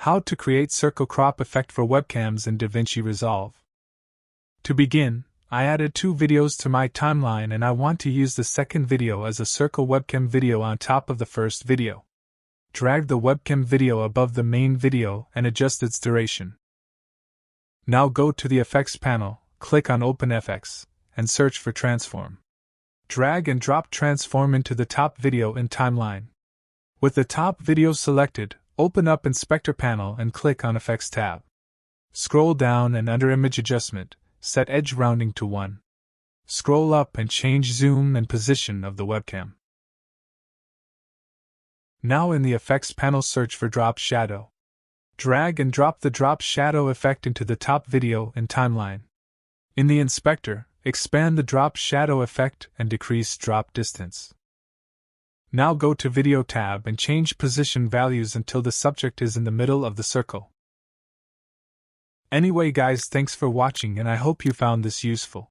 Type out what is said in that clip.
How to create circle crop effect for webcams in Davinci Resolve. To begin, I added 2 videos to my timeline and I want to use the second video as a circle webcam video on top of the first video. Drag the webcam video above the main video and adjust its duration. Now go to the Effects panel, click on Open FX, and search for Transform. Drag and drop Transform into the top video in timeline. With the top video selected, open up Inspector panel and click on Effects tab. Scroll down and under Image Adjustment, set Edge Rounding to 1. Scroll up and change Zoom and Position of the webcam. Now in the Effects panel search for Drop Shadow. Drag and drop the Drop Shadow effect into the top video in timeline. In the Inspector, expand the Drop Shadow effect and decrease drop distance. Now go to Video tab and change position values until the subject is in the middle of the circle. Anyway guys, thanks for watching and I hope you found this useful.